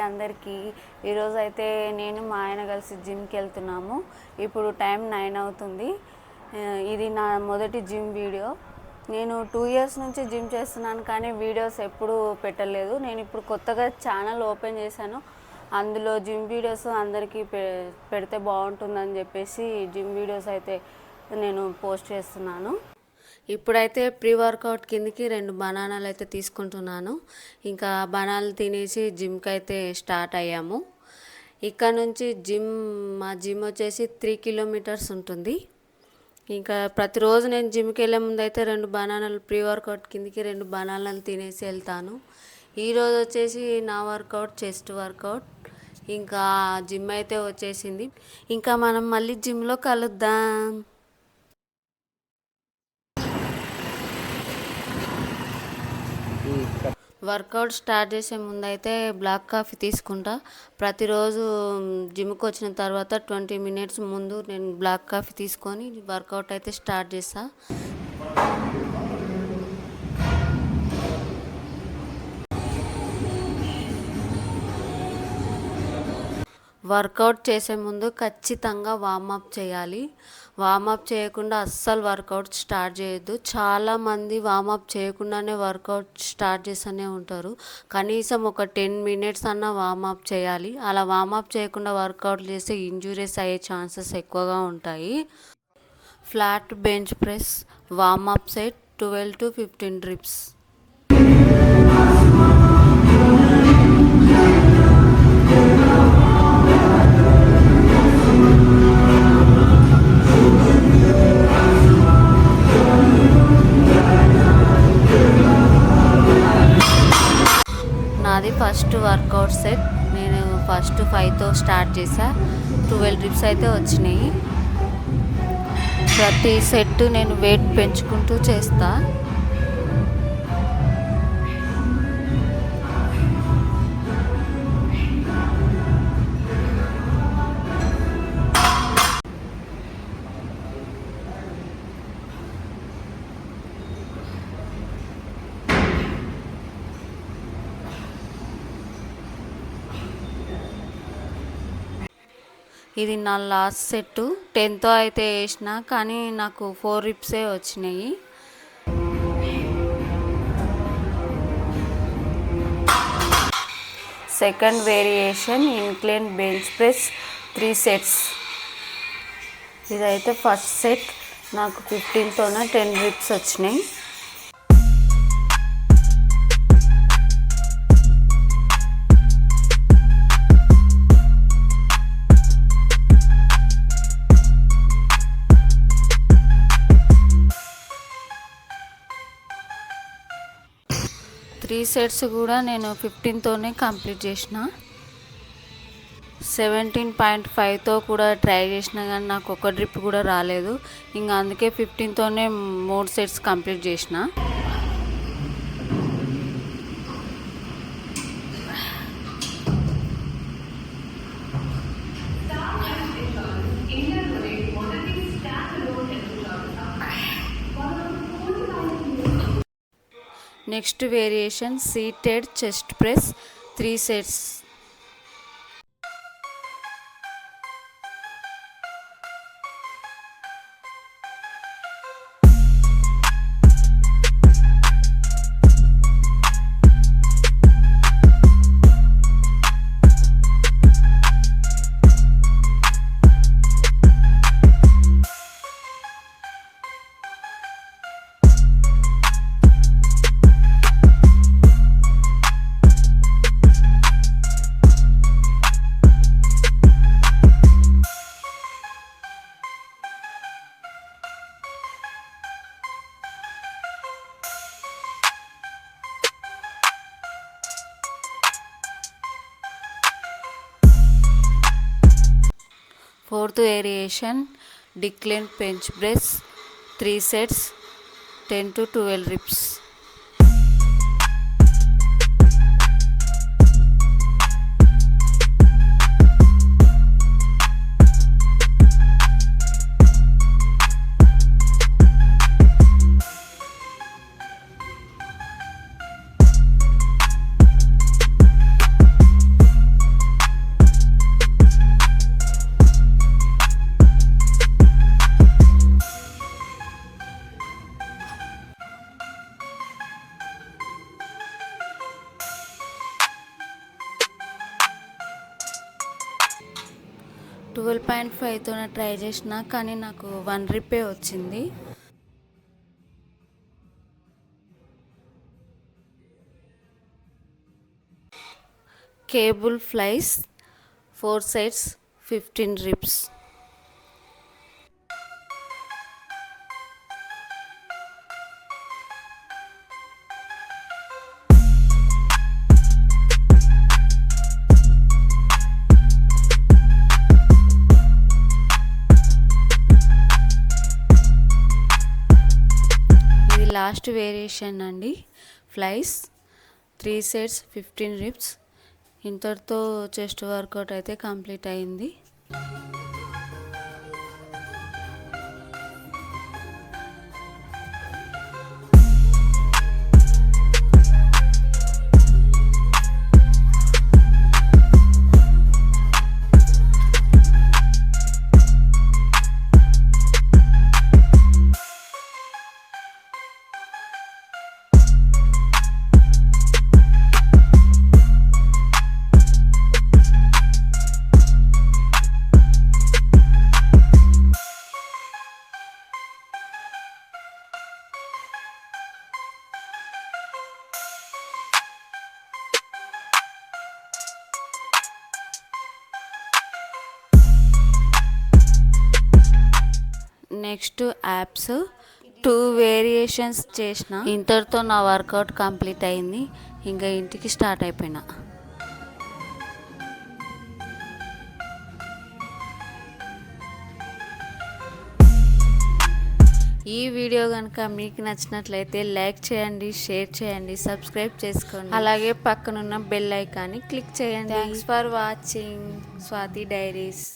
అందరికీ. ఈరోజు అయితే నేను మా ఆయన కలిసి జిమ్కి వెళ్తున్నాము. ఇప్పుడు టైం 9 అవుతుంది. ఇది నా మొదటి జిమ్ వీడియో. నేను 2 ఇయర్స్ నుంచి జిమ్ చేస్తున్నాను, కానీ వీడియోస్ ఎప్పుడూ పెట్టలేదు. నేను ఇప్పుడు కొత్తగా ఛానల్ ఓపెన్ చేశాను. అందులో జిమ్ వీడియోస్ అందరికీ పెడితే బాగుంటుందని చెప్పేసి జిమ్ వీడియోస్ అయితే నేను పోస్ట్ చేస్తున్నాను. ఇప్పుడైతే ప్రీ వర్కౌట్ కిందకి 2 బనానాలు అయితే తీసుకుంటున్నాను. ఇంకా బనానాలు తినేసి జిమ్కి అయితే స్టార్ట్ అయ్యాము. ఇక్కడ నుంచి మా జిమ్ వచ్చేసి 3 కిలోమీటర్స్ ఉంటుంది. ఇంకా ప్రతిరోజు నేను జిమ్కి వెళ్ళే ముందు అయితే 2 బనానాలు ప్రీ వర్కౌట్ కిందకి 2 బనానాలు తినేసి వెళ్తాను. ఈరోజు వచ్చేసి నా వర్కౌట్ చెస్ట్ వర్కౌట్. ఇంకా జిమ్ అయితే వచ్చేసింది. ఇంకా మనం మళ్ళీ జిమ్లో కలుద్దాం. వర్కౌట్ స్టార్ట్ చేసే ముందు అయితే బ్లాక్ కాఫీ తీసుకుంటా. ప్రతిరోజు జిమ్కి వచ్చిన తర్వాత 20 మినిట్స్ ముందు నేను బ్లాక్ కాఫీ తీసుకొని వర్కౌట్ అయితే స్టార్ట్ చేస్తా. వర్కౌట్ చేసే ముందు ఖచ్చితంగా వార్మప్ చేయాలి. వార్మప్ చేయకుండా అస్సలు వర్కౌట్ స్టార్ట్ చేయొద్దు. చాలామంది వార్మప్ చేయకుండానే వర్కౌట్ స్టార్ట్ చేస్తూనే ఉంటారు. కనీసం ఒక 10 మినిట్స్ అన్నా వార్మప్ చేయాలి. అలా వార్మప్ చేయకుండా వర్కౌట్ చేస్తే ఇంజురీస్ అయ్యే ఛాన్సెస్ ఎక్కువగా ఉంటాయి. Flat bench press warmup set 12 to 15 reps. నాది ఫస్ట్ వర్కౌట్ సెట్. నేను ఫస్ట్ 5తో స్టార్ట్ చేసా. 12 డ్రిప్స్ అయితే వచ్చినాయి. ప్రతి సెట్ నేను వెయిట్ పెంచుకుంటూ చేస్తా. ఇది నా లాస్ట్ సెట్. 10తో అయితే వేసిన, కానీ నాకు 4 రిప్సే వచ్చినాయి. Second variation incline bench press 3 sets. ఇదైతే ఫస్ట్ సెట్. నాకు 15తోనే 10 రిప్స్ వచ్చినాయి. త్రీ సెట్స్ కూడా నేను 15తోనే కంప్లీట్ చేసిన. 17.5తో కూడా ట్రై చేసిన, కానీ నాకు ఒక డ్రిప్ కూడా రాలేదు. ఇంకా అందుకే 15తోనే 3 సెట్స్ కంప్లీట్ చేసిన. Next variation seated chest press 3 sets. Fourth variation decline bench press 3 sets 10 to 12 reps. 12.5తో ట్రై చేసిన, కానీ నాకు 1 రిప్పే వచ్చింది. Cable flies 4 sides 15 reps. Last variation అండి, ఫ్లైస్ 3 సైడ్స్ 15 రిప్స్. ఇంతటితో చెస్ట్ వర్కౌట్ అయితే కంప్లీట్ అయింది. నెక్స్ట్ యాప్స్ 2 వేరియేషన్స్ చేసిన. ఇంతటితో నా వర్కౌట్ కంప్లీట్ అయింది. ఇంకా ఇంటికి స్టార్ట్ అయిపోయినా. ఈ వీడియో కనుక మీకు నచ్చినట్లయితే లైక్ చేయండి, షేర్ చేయండి, సబ్స్క్రైబ్ చేసుకోండి. అలాగే పక్కనున్న బెల్ ఐకాన్ని క్లిక్ చేయండి. Thanks for watching Swathi diaries.